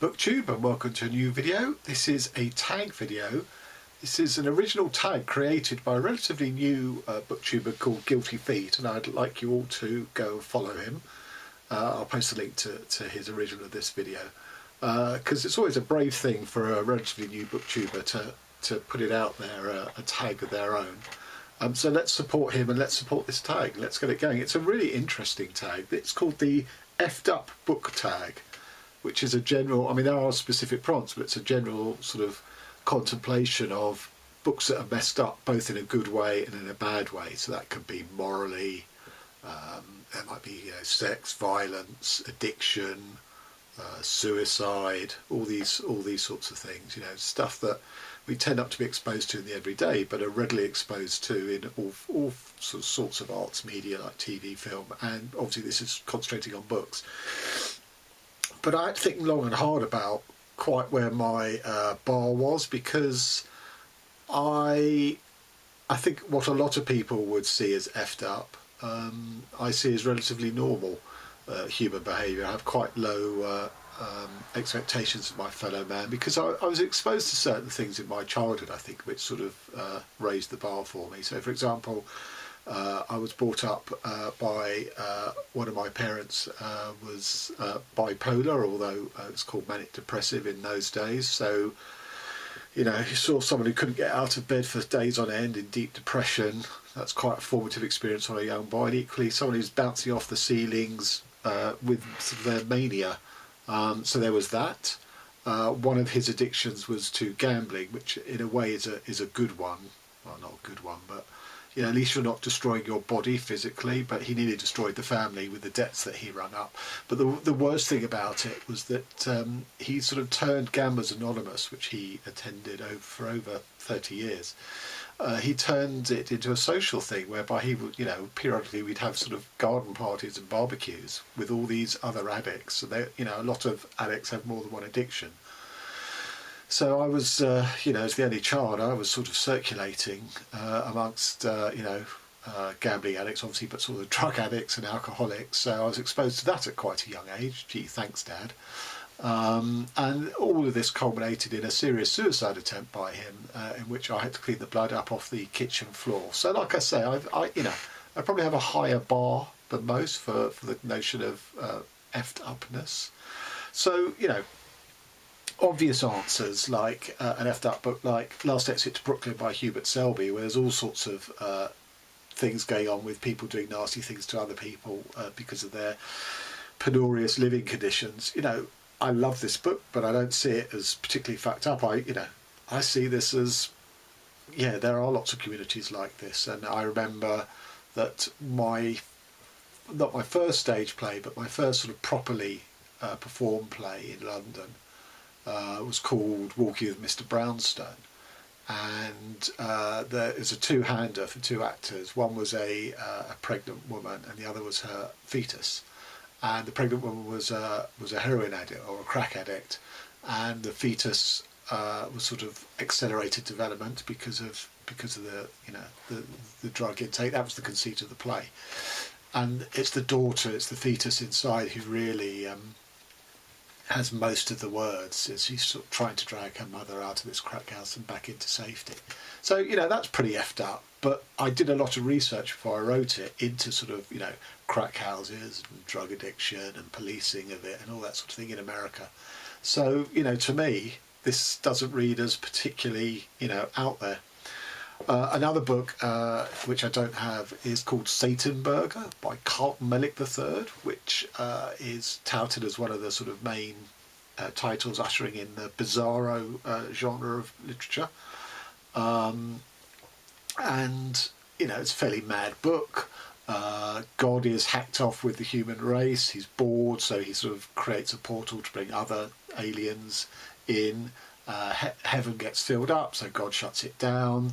BookTube and welcome to a new video. This is a tag video. This is an original tag created by a relatively new booktuber called Guilty Feet, and I'd like you all to go and follow him. I'll post a link to his original of this video because it's always a brave thing for a relatively new booktuber to put it out there, a tag of their own. So let's support him and let's support this tag. Let's get it going. It's a really interesting tag. It's called the Efftup Book Tag, which is a general, I mean there are specific prompts, but it's a general sort of contemplation of books that are messed up both in a good way and in a bad way. So that could be morally, there might be sex, violence, addiction, suicide, all these sorts of things, stuff that we tend not to be exposed to in the everyday but are readily exposed to in all sorts of arts media like TV, film, and obviously this is concentrating on books. But I had to think long and hard about quite where my bar was, because I think what a lot of people would see as effed up, I see as relatively normal human behaviour. I have quite low expectations of my fellow man, because I was exposed to certain things in my childhood, I think, which sort of raised the bar for me. So, for example, I was brought up by one of my parents was bipolar, although it's called manic depressive in those days. So, you saw someone who couldn't get out of bed for days on end in deep depression. That's quite a formative experience on a young boy. And equally, someone who's bouncing off the ceilings with sort of their mania. So there was that. One of his addictions was to gambling, which in a way is a good one. Well, not a good one, but at least you're not destroying your body physically. But he nearly destroyed the family with the debts that he rung up. But the worst thing about it was that he sort of turned Gamblers Anonymous, which he attended for over 30 years. He turned it into a social thing whereby he would, periodically we'd have sort of garden parties and barbecues with all these other addicts. So they, a lot of addicts have more than one addiction. So I was, as the only child, I was sort of circulating amongst, gambling addicts, obviously, but sort of drug addicts and alcoholics. So I was exposed to that at quite a young age. Gee, thanks, Dad. And all of this culminated in a serious suicide attempt by him, in which I had to clean the blood up off the kitchen floor. So, like I say, I probably have a higher bar than most for the notion of effed upness. So, obvious answers like an effed up book like Last Exit to Brooklyn by Hubert Selby, where there's all sorts of things going on with people doing nasty things to other people because of their penurious living conditions. I love this book, but I don't see it as particularly fucked up. I see this as, there are lots of communities like this. And I remember that not my first stage play, but my first sort of properly performed play in London was called Walking with Mr. Brownstone. And there is a two-hander for two actors. One was a pregnant woman and the other was her fetus. And the pregnant woman was a heroin addict or a crack addict, and the fetus was sort of accelerated development because of the drug intake. That was the conceit of the play, and it's the daughter, it's the fetus inside who really has most of the words as she's sort of trying to drag her mother out of this crack house and back into safety. So that's pretty effed up. But I did a lot of research before I wrote it into sort of crack houses and drug addiction and policing of it and all that sort of thing in America. So to me this doesn't read as particularly out there. Another book which I don't have is called Satan Burger by Carlton Mellick III, which is touted as one of the sort of main titles ushering in the bizarro genre of literature. And it's a fairly mad book. God is hacked off with the human race. He's bored, so he sort of creates a portal to bring other aliens in. Heaven gets filled up, so God shuts it down.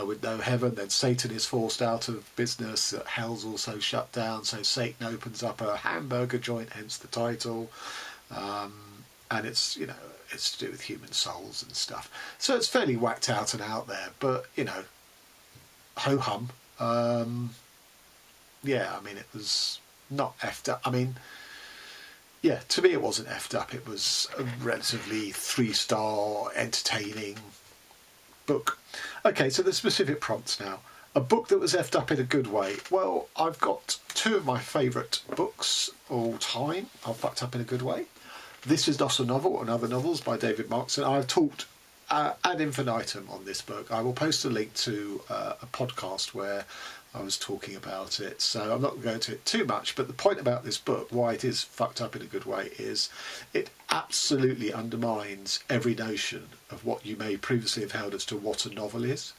With no heaven, then Satan is forced out of business. Hell's also shut down, so Satan opens up a hamburger joint, hence the title. And it's it's to do with human souls and stuff. So it's fairly whacked out and out there, but ho hum. Yeah, I mean, it was not effed up. I mean, yeah, to me it wasn't effed up. It was a relatively 3-star, entertaining book. Okay, so the specific prompts now. A book that was effed up in a good way. Well, I've got 2 of my favourite books all time are fucked up in a good way. This Is Not a Novel and Other Novels by David Markson. I've talked ad infinitum on this book. I will post a link to a podcast where I was talking about it, so I'm not going to go into it too much, but the point about this book, why it is fucked up in a good way, is it absolutely undermines every notion of what you may previously have held as to what a novel is.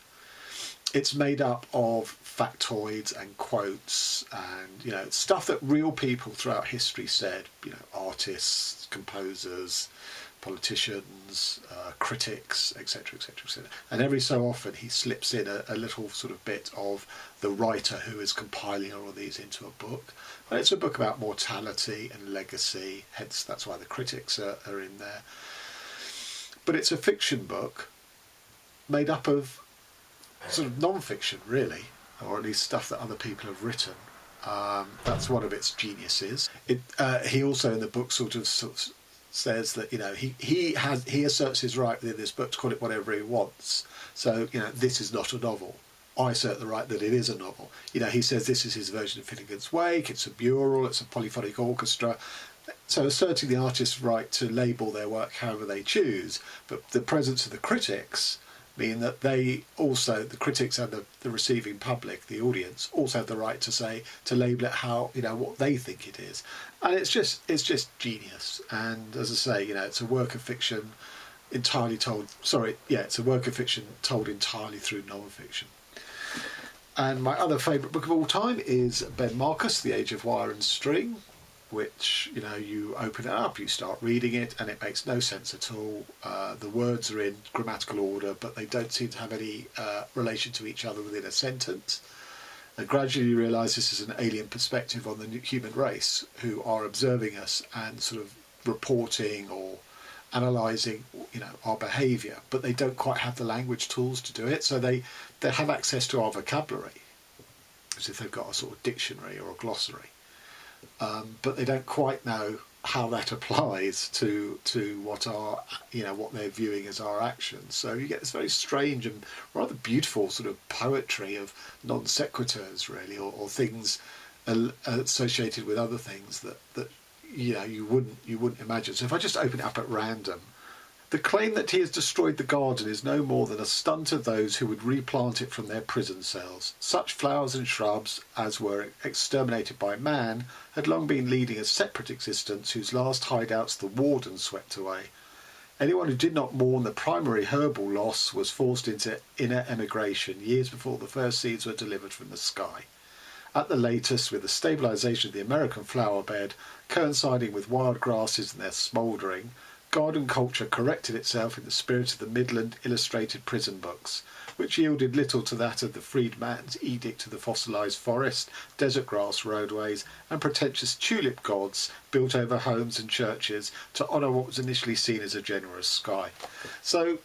It's made up of factoids and quotes and, stuff that real people throughout history said, artists, composers, politicians, critics, etc., etc., etc. And every so often he slips in a little sort of bit of the writer who is compiling all of these into a book. And it's a book about mortality and legacy, hence that's why the critics are in there. But it's a fiction book made up of sort of non-fiction, really, or at least stuff that other people have written. That's one of its geniuses. He also in the book sort of says that he asserts his right within this book to call it whatever he wants. So this is not a novel. I assert the right that it is a novel. He says this is his version of Finnegan's Wake. It's a mural. It's a polyphonic orchestra. So asserting the artist's right to label their work however they choose, but the presence of the critics mean that the critics and the receiving public, the audience, also have the right to label it how what they think it is, and it's just genius. And as I say, it's a work of fiction entirely told. It's a work of fiction told entirely through non-fiction. And my other favourite book of all time is Ben Marcus, The Age of Wire and String, which you open it up, you start reading it, and it makes no sense at all. The words are in grammatical order, but they don't seem to have any relation to each other within a sentence. And gradually you realise this is an alien perspective on the human race, who are observing us and sort of reporting or analysing our behaviour, but they don't quite have the language tools to do it. So they have access to our vocabulary, as if they've got a sort of dictionary or a glossary. But they don't quite know how that applies to what what they're viewing as our actions. So you get this very strange and rather beautiful sort of poetry of non sequiturs, really, or things associated with other things that you wouldn't imagine. So if I just open it up at random. The claim that he has destroyed the garden is no more than a stunt of those who would replant it from their prison cells. Such flowers and shrubs as were exterminated by man had long been leading a separate existence whose last hideouts the warden swept away. Anyone who did not mourn the primary herbal loss was forced into inner emigration years before the first seeds were delivered from the sky. At the latest, with the stabilisation of the American flower bed coinciding with wild grasses and their smouldering, garden culture corrected itself in the spirit of the Midland illustrated prison books, which yielded little to that of the freedman's edict to the fossilised forest, desert grass roadways, and pretentious tulip gods built over homes and churches to honour what was initially seen as a generous sky. So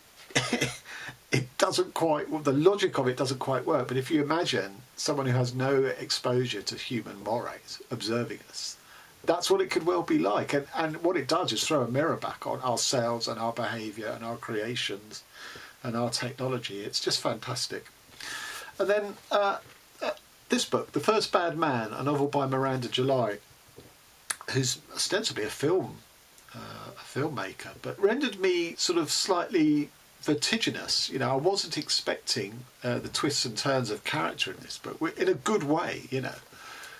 it doesn't quite, the logic of it doesn't quite work, but if you imagine someone who has no exposure to human mores observing us, that's what it could well be like. And what it does is throw a mirror back on ourselves and our behaviour and our creations and our technology. It's just fantastic. And then this book, The First Bad Man, a novel by Miranda July, who's ostensibly a filmmaker, but rendered me sort of slightly vertiginous. I wasn't expecting the twists and turns of character in this book, in a good way,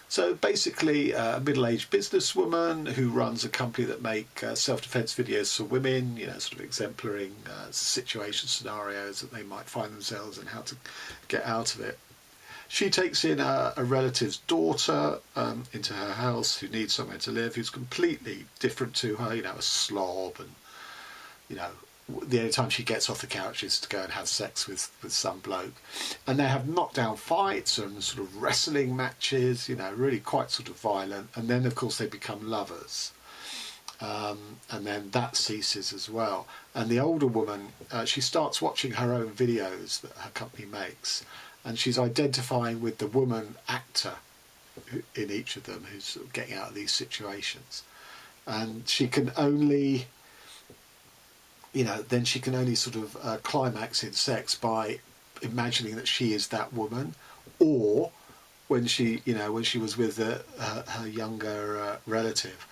So basically a middle-aged businesswoman who runs a company that make self-defense videos for women, sort of exemplaring situation scenarios that they might find themselves in, how to get out of it. She takes in a relative's daughter into her house who needs somewhere to live, who's completely different to her, a slob, and, the only time she gets off the couch is to go and have sex with some bloke. And they have knockdown fights and sort of wrestling matches, really quite sort of violent. And then, of course, they become lovers. And then that ceases as well. And the older woman, she starts watching her own videos that her company makes. And she's identifying with the woman actor in each of them who's sort of getting out of these situations. and she can only, then she can only sort of climax in sex by imagining that she is that woman, or when she was with her younger relative,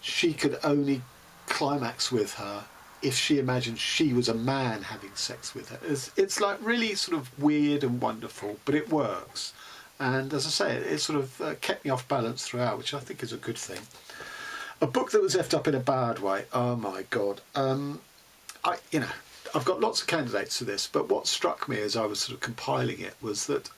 she could only climax with her if she imagined she was a man having sex with her. It's like really sort of weird and wonderful, but it works. And as I say, it sort of kept me off balance throughout, which I think is a good thing. A book that was effed up in a bad way. Oh my God. I've got lots of candidates for this, but what struck me as I was sort of compiling it was that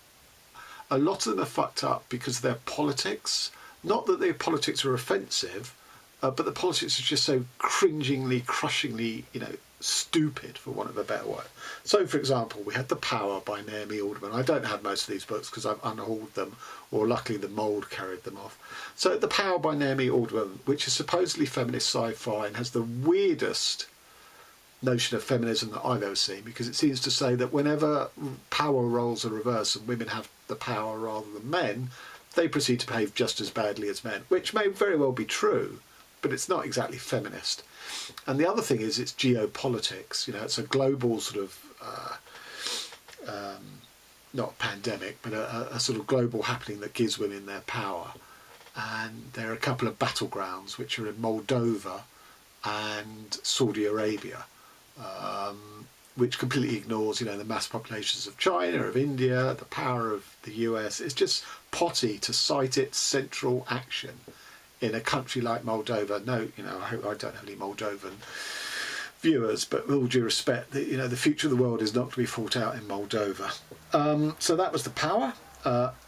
a lot of them are fucked up because of their politics. Not that their politics are offensive, but the politics are just so cringingly, crushingly, stupid, for want of a better word. So, for example, we had The Power by Naomi Alderman. I don't have most of these books because I've unhauled them, or luckily the mould carried them off. So, The Power by Naomi Alderman, which is supposedly feminist sci-fi and has the weirdest notion of feminism that I've ever seen, because it seems to say that whenever power roles are reversed and women have the power rather than men, they proceed to behave just as badly as men, which may very well be true, but it's not exactly feminist. And the other thing is it's geopolitics. It's a global sort of not pandemic, but a sort of global happening that gives women their power. And there are a couple of battlegrounds which are in Moldova and Saudi Arabia, which completely ignores, the mass populations of China, of India, the power of the US. It's just potty to cite its central action in a country like Moldova. No, I hope I don't have any Moldovan viewers, but with all due respect, the future of the world is not to be fought out in Moldova. So that was The Power.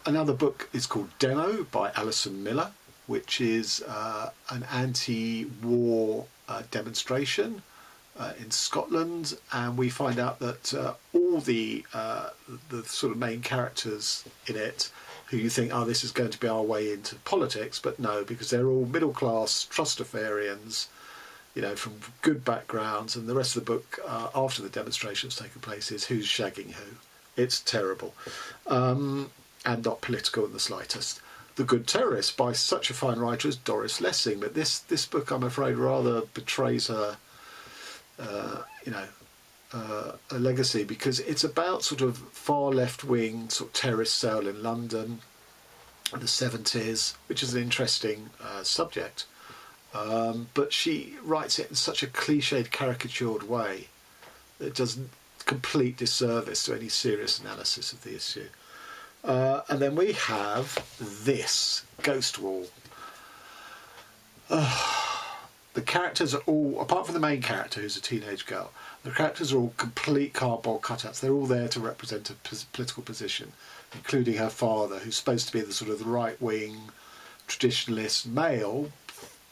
Another book is called Demo by Alison Miller, which is an anti-war demonstration in Scotland, and we find out that all the sort of main characters in it, who you think, this is going to be our way into politics, but no, because they're all middle-class Trustafarians, from good backgrounds, and the rest of the book, after the demonstration's taken place, is who's shagging who. It's terrible, and not political in the slightest. The Good Terrorist by such a fine writer as Doris Lessing, but this book, I'm afraid, rather betrays her, a legacy, because it's about sort of far left-wing sort of terrorist cell in London in the 70s, which is an interesting subject. But she writes it in such a cliched, caricatured way that it does complete disservice to any serious analysis of the issue. And then we have this, Ghost Wall. The characters are all, apart from the main character who's a teenage girl, the characters are all complete cardboard cutouts. They're all there to represent a political position, including her father, who's supposed to be the sort of the right-wing traditionalist male.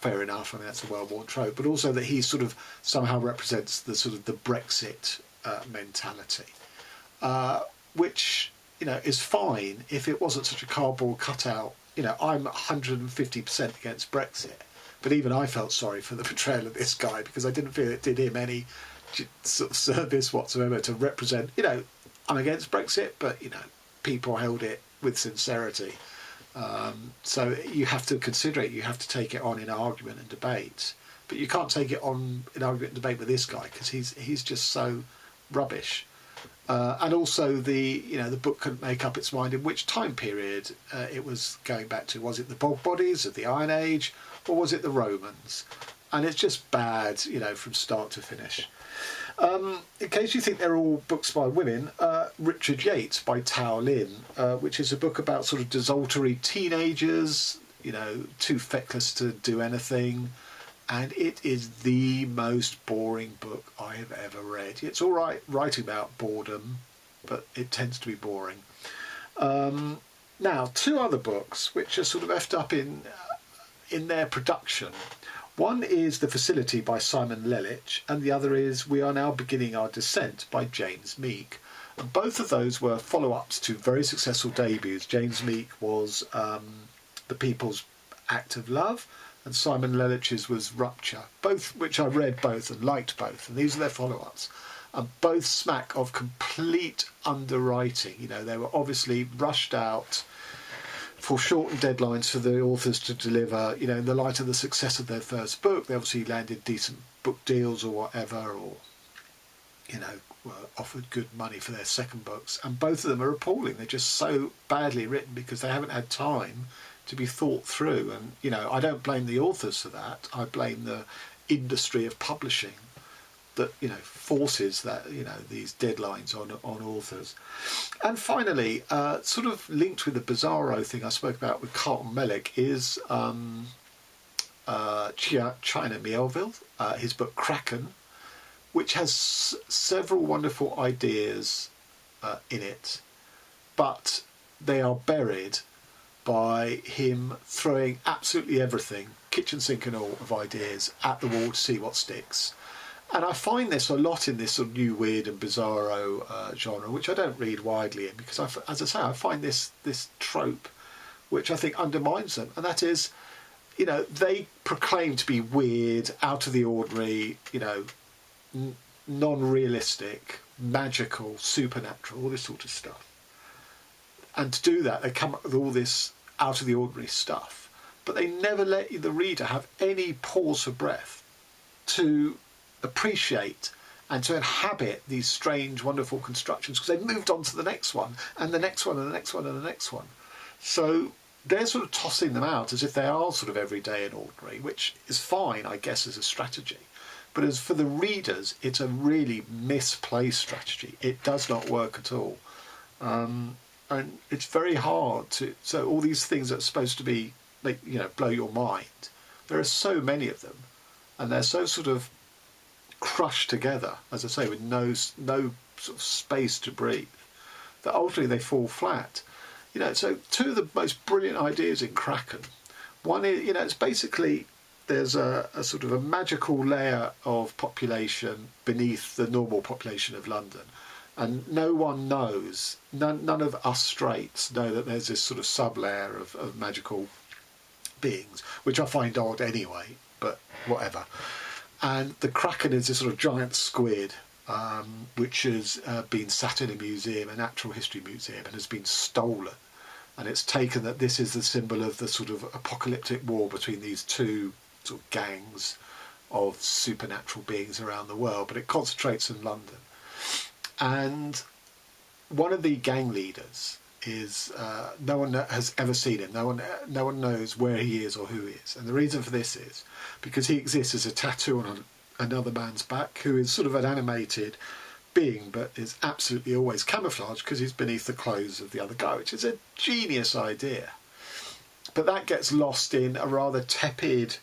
Fair enough, I mean, that's a well-worn trope, but also that he sort of somehow represents the sort of the Brexit mentality, which, is fine if it wasn't such a cardboard cutout. I'm 150% against Brexit, but even I felt sorry for the portrayal of this guy, because I didn't feel it did him any sort of service whatsoever to represent, I'm against Brexit, but, people held it with sincerity. So you have to consider it, you have to take it on in argument and debate, but you can't take it on in argument and debate with this guy, because he's just so rubbish. And also the book couldn't make up its mind in which time period it was going back to. Was it the bog bodies of the Iron Age, or was it the Romans? And it's just bad, from start to finish. In case you think they're all books by women, Richard Yates by Tao Lin, which is a book about sort of desultory teenagers, too feckless to do anything. And it is the most boring book I have ever read. It's all right writing about boredom, but it tends to be boring. Now, two other books which are sort of effed up in their production. One is The Facility by Simon Lelich, and the other is We Are Now Beginning Our Descent by James Meek. And both of those were follow-ups to very successful debuts. James Meek was The People's Act of Love, and Simon Lelich's was Rupture, both which I read both and liked both, and these are their follow-ups. And both smack of complete underwriting. They were obviously rushed out foreshortened deadlines for the authors to deliver. You know, in the light of the success of their first book, they obviously landed decent book deals or whatever, or, you know, were offered good money for their second books. And both of them are appalling. They're just so badly written because they haven't had time to be thought through. And, you know, I don't blame the authors for that. I blame the industry of publishing that, you know, forces that, you know, these deadlines on authors. And finally, sort of linked with the Bizarro thing I spoke about with Carlton Mellick is China Miéville, his book Kraken, which has several wonderful ideas in it, but they are buried by him throwing absolutely everything, kitchen sink and all, of ideas at the wall to see what sticks. And I find this a lot in this sort of new weird and bizarro genre, which I don't read widely in, because, as I say, I find this trope, which I think undermines them, and that is, you know, they proclaim to be weird, out of the ordinary, you know, non-realistic, magical, supernatural, all this sort of stuff. And to do that, they come up with all this out of the ordinary stuff, but they never let the reader have any pause for breath to appreciate and to inhabit these strange, wonderful constructions, because they've moved on to the next one and the next one and the next one and the next one. So they're sort of tossing them out as if they are sort of everyday and ordinary, which is fine, I guess, as a strategy. But as for the readers, it's a really misplaced strategy. It does not work at all. And it's very hard to... So all these things that are supposed to be, like, you know, blow your mind, there are so many of them, and they're so sort of crushed together, as I say, with no sort of space to breathe, that ultimately they fall flat. You know, so two of the most brilliant ideas in Kraken. One is, you know, it's basically, there's a sort of a magical layer of population beneath the normal population of London. And no one knows, none of us straights know that there's this sort of sub-layer of magical beings, which I find odd anyway, but whatever. And the Kraken is this sort of giant squid, which has been sat in a museum, a natural history museum, and has been stolen. And it's taken that this is the symbol of the sort of apocalyptic war between these two sort of gangs of supernatural beings around the world, but it concentrates in London. And one of the gang leaders is, no one has ever seen him, no one knows where he is or who he is. And the reason for this is because he exists as a tattoo on another man's back, who is sort of an animated being, but is absolutely always camouflaged because he's beneath the clothes of the other guy, which is a genius idea. But that gets lost in a rather tepid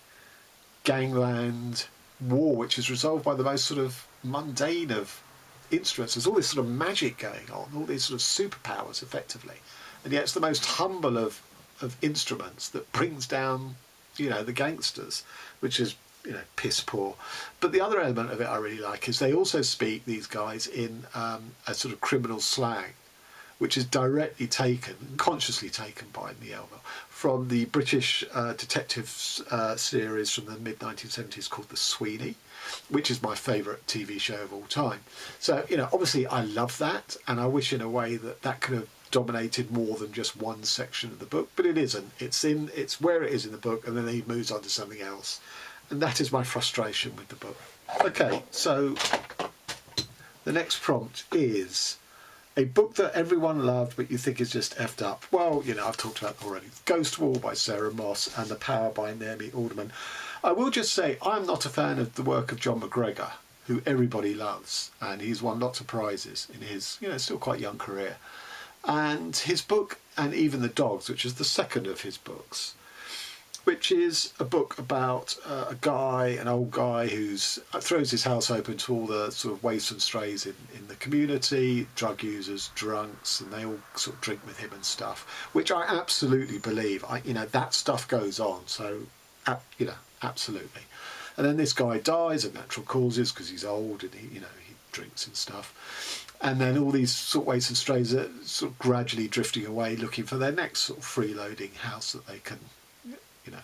gangland war, which is resolved by the most sort of mundane of instruments. There's all this sort of magic going on, all these sort of superpowers effectively, and yet it's the most humble of instruments that brings down, you know, the gangsters, which is, you know, piss poor. But the other element of it I really like is they also speak, these guys, in a sort of criminal slang, which is directly taken, consciously taken by Miéville, from the British detective series from the mid-1970s called The Sweeney, which is my favourite TV show of all time. So, you know, obviously I love that, and I wish in a way that could have dominated more than just one section of the book, but it isn't. It's where it is in the book, and then he moves on to something else. And that is my frustration with the book. Okay, so the next prompt is a book that everyone loved but you think is just effed up. Well, you know, I've talked about it already. Ghost Wall by Sarah Moss and The Power by Naomi Alderman. I will just say I'm not a fan of the work of John McGregor, who everybody loves, and he's won lots of prizes in his, you know, still quite young career. And his book, And Even the Dogs, which is the second of his books, which is a book about an old guy who throws his house open to all the sort of waifs and strays in the community, drug users, drunks, and they all sort of drink with him and stuff, which I absolutely believe. You know, that stuff goes on, so, you know, absolutely. And then this guy dies of natural causes because he's old and he drinks and stuff. And then all these sort of waifs and strays are sort of gradually drifting away, looking for their next sort of freeloading house that they can, you know,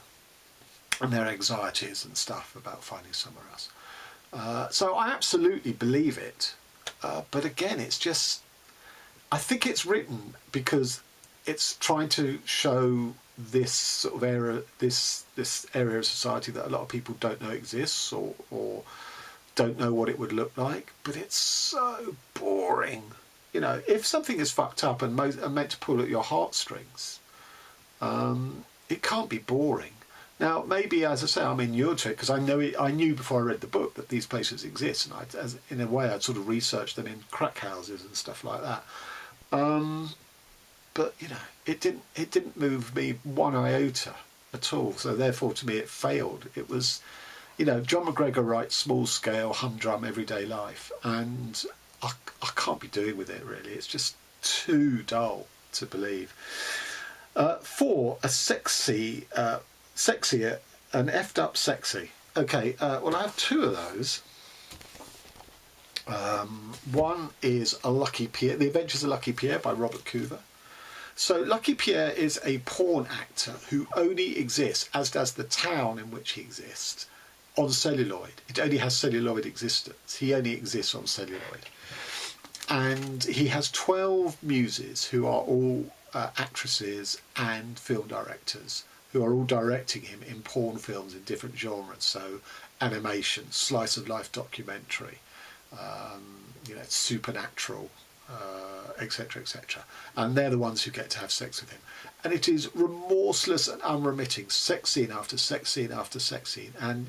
and their anxieties and stuff about finding somewhere else. So I absolutely believe it. But again, it's just, I think it's written because it's trying to show this sort of area, this area of society that a lot of people don't know exists, or don't know what it would look like. But it's so boring. You know, if something is fucked up and meant to pull at your heartstrings, it can't be boring. Now, maybe, as I say, I'm inured to it because I knew before I read the book that these places exist, and in a way I'd sort of researched them in crack houses and stuff like that. But you know, it didn't move me one iota at all. So therefore, to me, it failed. It was, you know, John McGregor writes small scale, humdrum, everyday life, and I can't be doing with it really. It's just too dull to believe. 4, a sexier, an effed up sexy. Okay, well, I have 2 of those. One is A Lucky Pierre, The Adventures of Lucky Pierre by Robert Coover. So Lucky Pierre is a porn actor who only exists, as does the town in which he exists, on celluloid. It only has celluloid existence. He only exists on celluloid. And he has 12 muses who are all actresses and film directors, who are all directing him in porn films in different genres. So animation, slice of life documentary, you know, supernatural, etc., etc. And they're the ones who get to have sex with him. And it is remorseless and unremitting, sex scene after sex scene after sex scene. And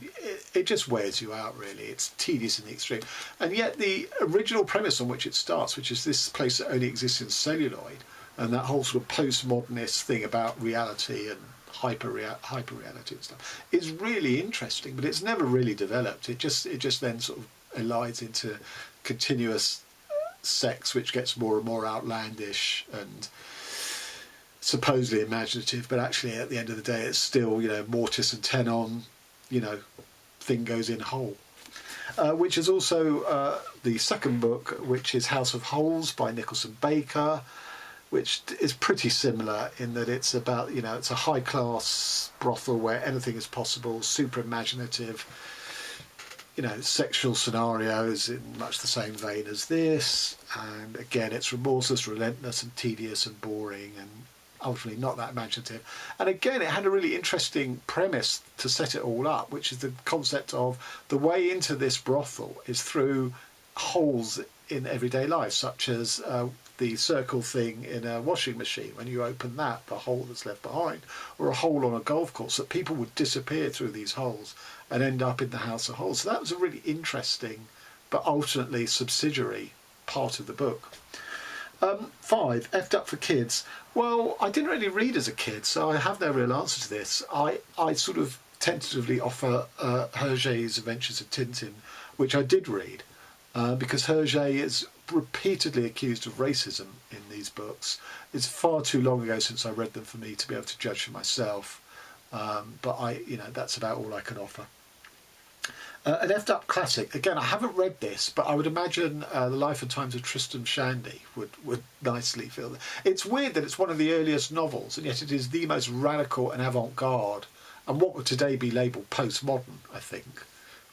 it just wears you out, really. It's tedious in the extreme. And yet the original premise on which it starts, which is this place that only exists in celluloid, and that whole sort of postmodernist thing about reality and hyper reality and stuff, is really interesting, but it's never really developed. It just then sort of elides into continuous sex, which gets more and more outlandish and supposedly imaginative, but actually at the end of the day it's still, you know, mortis and tenon, you know, thing goes in whole. Which is also the second book, which is House of Holes by Nicholson Baker, which is pretty similar in that it's about, you know, it's a high class brothel where anything is possible, super imaginative, you know, sexual scenarios in much the same vein as this, and again it's remorseless, relentless and tedious and boring and ultimately not that imaginative. And again, it had a really interesting premise to set it all up, which is the concept of the way into this brothel is through holes in everyday life, such as the circle thing in a washing machine. When you open that, the hole that's left behind, or a hole on a golf course, that people would disappear through these holes and end up in the House of Holes. So that was a really interesting but ultimately subsidiary part of the book. 5, Effed Up for Kids. Well, I didn't really read as a kid, so I have no real answer to this. I sort of tentatively offer Hershey's Adventures of Tintin, which I did read, because Hershey is repeatedly accused of racism in these books. It's far too long ago since I read them for me to be able to judge for myself, but you know, that's about all I can offer. An effed up classic. Again, I haven't read this, but I would imagine The Life and Times of Tristram Shandy would nicely fill that. It's weird that it's one of the earliest novels, and yet it is the most radical and avant-garde, and what would today be labelled postmodern, I think.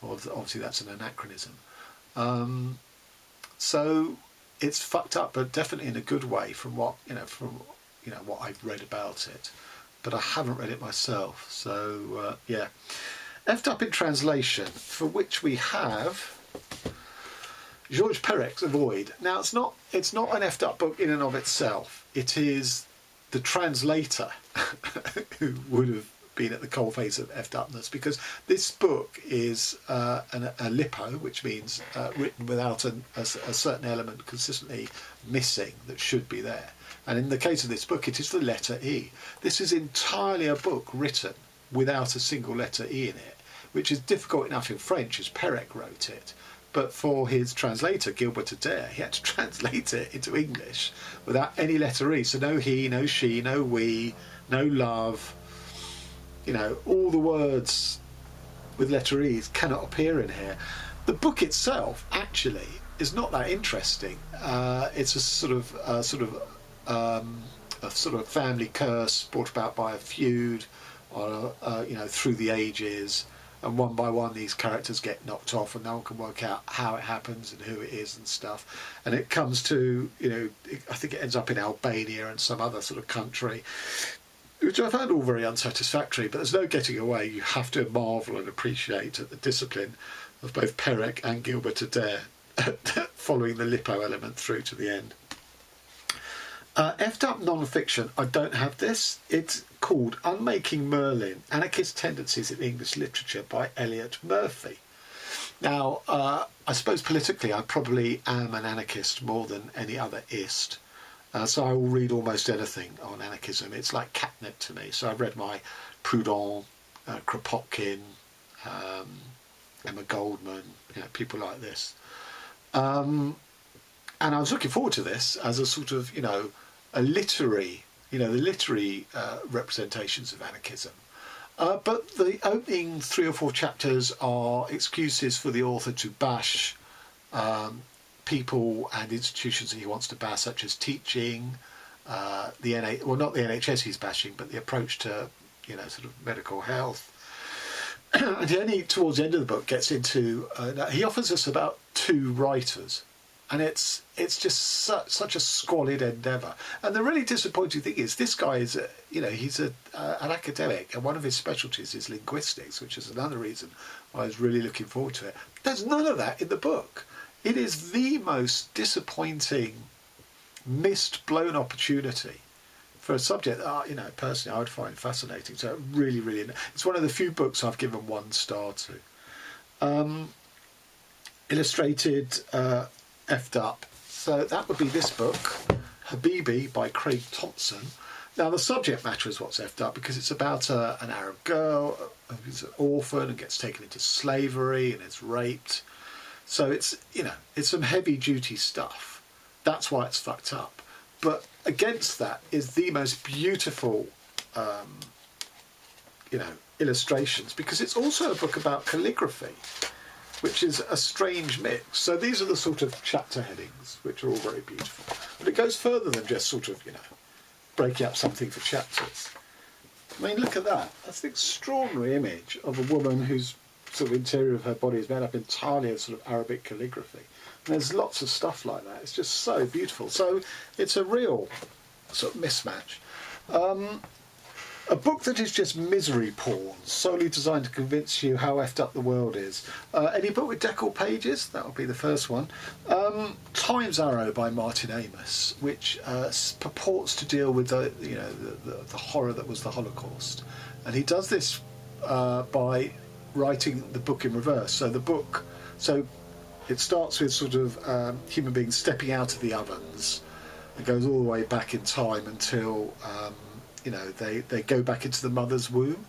Or obviously that's an anachronism. So it's fucked up, but definitely in a good way from what what I've read about it. But I haven't read it myself, so yeah. Effed Up in Translation, for which we have Georges Perec's A Void. Now it's not an effed up book in and of itself. It is the translator who would have been at the coalface of effed upness, because this book is a lippo, which means written without a certain element consistently missing that should be there. And in the case of this book, it is the letter E. This is entirely a book written without a single letter E in it, which is difficult enough in French, as Perec wrote it. But for his translator, Gilbert Adair, he had to translate it into English without any letter E. So no he, no she, no we, no love. You know, all the words with letter E's cannot appear in here. The book itself, actually, is not that interesting. It's a sort of family curse brought about by a feud, through the ages. and one by one these characters get knocked off, and no one can work out how it happens and who it is and stuff. And it comes to, I think it ends up in Albania and some other sort of country, which I found all very unsatisfactory, but there's no getting away. You have to marvel and appreciate at the discipline of both Perec and Gilbert Adair following the Lippo element through to the end. Efftup non-fiction, I don't have this. It's called Unmaking Merlin, Anarchist Tendencies in English Literature by Elliot Murphy. Now, I suppose politically I probably am an anarchist more than any other ist. So I will read almost anything on anarchism. It's like catnip to me. So I've read my Proudhon, Kropotkin, Emma Goldman, people like this. And I was looking forward to this as a sort of, a literary, the literary representations of anarchism. But the opening 3 or 4 chapters are excuses for the author to bash people and institutions that he wants to bash, such as teaching, not the NHS he's bashing, but the approach to, sort of medical health. And he only towards the end of the book gets into, he offers us about 2 writers, and it's just such a squalid endeavour. And the really disappointing thing is this guy is, he's an academic, and one of his specialties is linguistics, which is another reason why I was really looking forward to it. There's none of that in the book. It is the most disappointing, missed, blown opportunity for a subject that, personally I would find fascinating. So really, really, it's one of the few books I've given 1 star to. Illustrated, effed up. So that would be this book, Habibi by Craig Thompson. Now the subject matter is what's effed up, because it's about an Arab girl who's an orphan and gets taken into slavery and is raped. So it's, it's some heavy duty stuff. That's why it's fucked up. But against that is the most beautiful, illustrations, because it's also a book about calligraphy, which is a strange mix. So these are the sort of chapter headings, which are all very beautiful. But it goes further than just sort of, breaking up something for chapters. I mean, look at that. That's an extraordinary image of a woman whose sort of interior of her body is made up entirely of sort of Arabic calligraphy. And there's lots of stuff like that. It's just so beautiful. So it's a real sort of mismatch. A book that is just misery porn, solely designed to convince you how effed up the world is. Any book with decal pages? That would be the first one. Time's Arrow by Martin Amis, which purports to deal with the horror that was the Holocaust. And he does this by writing the book in reverse. So it starts with sort of human beings stepping out of the ovens. It goes all the way back in time until they go back into the mother's womb,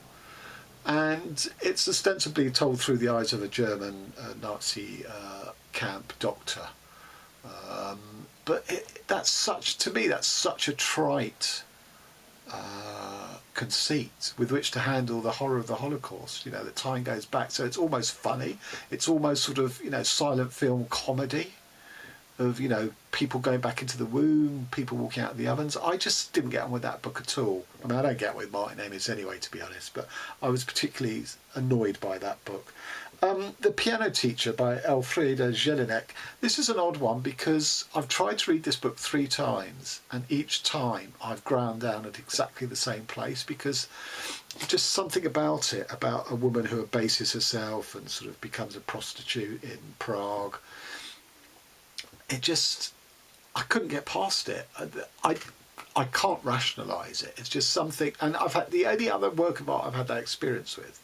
and it's ostensibly told through the eyes of a German Nazi camp doctor. But that's such a trite conceit with which to handle the horror of the Holocaust. That time goes back, so it's almost funny. It's almost sort of silent film comedy of people going back into the womb, people walking out of the ovens. I just didn't get on with that book at all. I mean, I don't get on with Martin Amis anyway, to be honest, but I was particularly annoyed by that book. The Piano Teacher by Alfredo Jelenek. This is an odd one because I've tried to read this book 3 times, and each time I've ground down at exactly the same place, because just something about it, about a woman who abases herself and sort of becomes a prostitute in Prague. I couldn't get past it. I can't rationalise it. It's just something, and the only other work of art I've had that experience with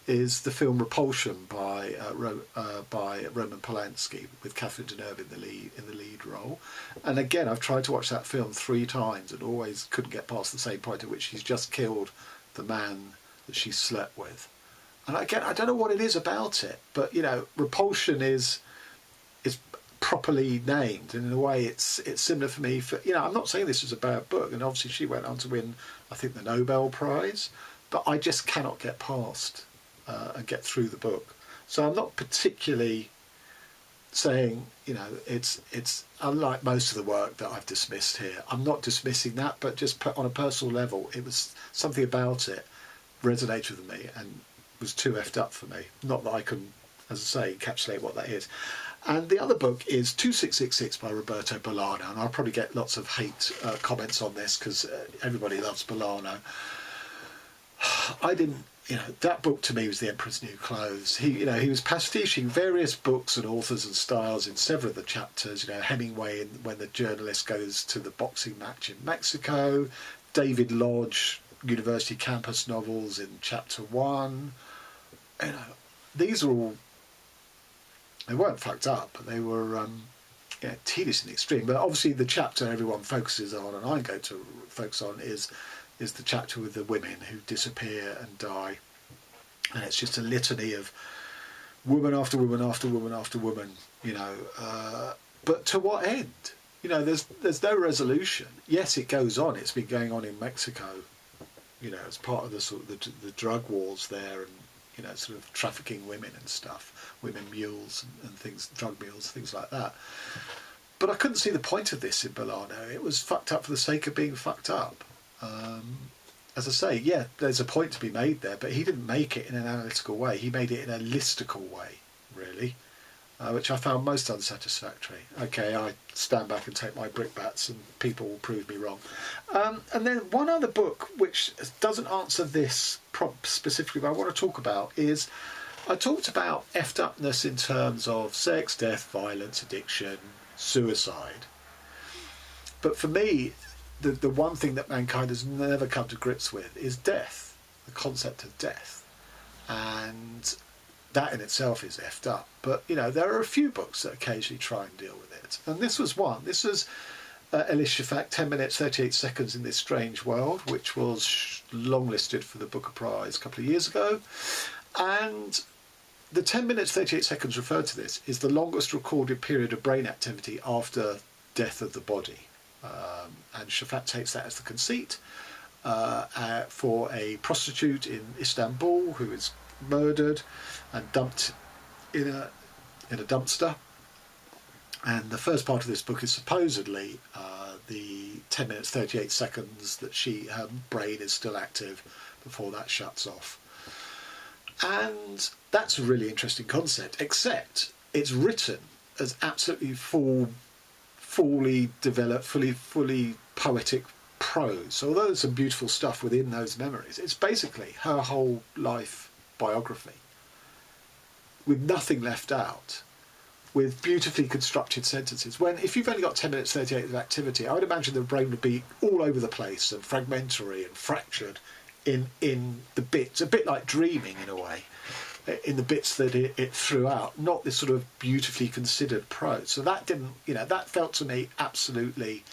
is the film Repulsion by Roman Polanski, with Catherine Deneuve in the lead role. And again, I've tried to watch that film 3 times and always couldn't get past the same point at which she's just killed the man that she slept with. And again, I don't know what it is about it, but Repulsion is properly named, and in a way it's similar for me. I'm not saying this is a bad book, and obviously she went on to win, I think, the Nobel Prize, but I just cannot get past and get through the book. So I'm not particularly saying it's unlike most of the work that I've dismissed here. I'm not dismissing that, but just on a personal level, it was something about it resonated with me, and was too effed up for me. Not that I can, as I say, encapsulate what that is. And the other book is 2666 by Roberto Bolaño, and I'll probably get lots of hate comments on this because everybody loves Bolaño. I didn't, that book to me was The Emperor's New Clothes. He was pastiching various books and authors and styles in several of the chapters. Hemingway when the journalist goes to the boxing match in Mexico, David Lodge, university campus novels in chapter 1. These are all, they weren't fucked up, but they were tedious in the extreme. But obviously the chapter everyone focuses on, and I'm going to focus on, is the chapter with the women who disappear and die. And it's just a litany of woman after woman after woman after woman, but to what end? There's no resolution. Yes, it goes on. It's been going on in Mexico, as part of the sort of the drug wars there, and sort of trafficking women and stuff, women mules and things, drug mules, things like that. But I couldn't see the point of this in Bolaño. It was fucked up for the sake of being fucked up. As I say, yeah, there's a point to be made there, but he didn't make it in an analytical way. He made it in a listicle way, really, which I found most unsatisfactory. Okay, I stand back and take my brickbats, and people will prove me wrong. And then one other book which doesn't answer this specifically, but I want to talk about is, I talked about effed upness in terms of sex, death, violence, addiction, suicide. But for me, the one thing that mankind has never come to grips with is death, the concept of death. And that in itself is effed up. But, there are a few books that occasionally try and deal with it. And this was one. This was Ellis Shafak, 10 minutes, 38 seconds in this strange world, which was longlisted for the Booker Prize a couple of years ago. And the 10 minutes, 38 seconds referred to this is the longest recorded period of brain activity after death of the body. And Shafak takes that as the conceit for a prostitute in Istanbul who is murdered and dumped in a dumpster. And the first part of this book is supposedly the 10 minutes 38 seconds that her brain is still active before that shuts off. And that's a really interesting concept, except it's written as absolutely fully developed, fully poetic prose. So although there's some beautiful stuff within those memories, it's basically her whole life biography, with nothing left out, with beautifully constructed sentences. When, if you've only got 10 minutes 38 of activity, I would imagine the brain would be all over the place and fragmentary and fractured in the bits, a bit like dreaming in a way, in the bits that it threw out, not this sort of beautifully considered prose. So that didn't, that felt to me absolutely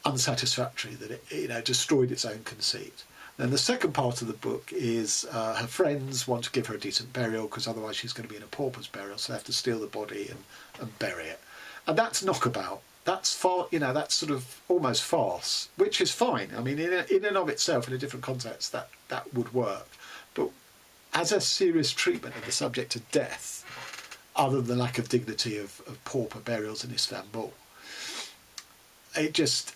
unsatisfactory, that it destroyed its own conceit. Then the second part of the book is her friends want to give her a decent burial because otherwise she's going to be in a pauper's burial, so they have to steal the body and bury it. And that's knockabout. That's that's sort of almost farce, which is fine. I mean, in and of itself, in a different context, that would work. But as a serious treatment of the subject of death, other than the lack of dignity of pauper burials in Istanbul, it just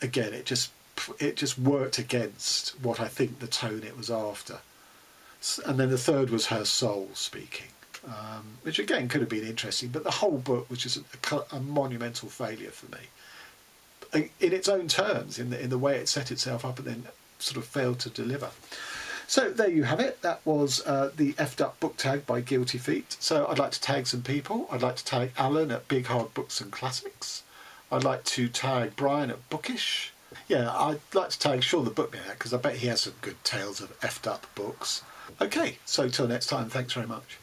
worked against what I think the tone it was after. And then the third was her soul speaking, which again could have been interesting, but the whole book was just a monumental failure for me, in its own terms, in the way it set itself up and then sort of failed to deliver. So there you have it. That was the Efftup Book Tag by Guilty Feet. So I'd like to tag some people. I'd like to tag Alan at Big Hard Books and Classics. I'd like to tag Brian at Bookish. Yeah, I'd like to tag Sean the Bookman because I bet he has some good tales of effed up books. Okay, so till next time, thanks very much.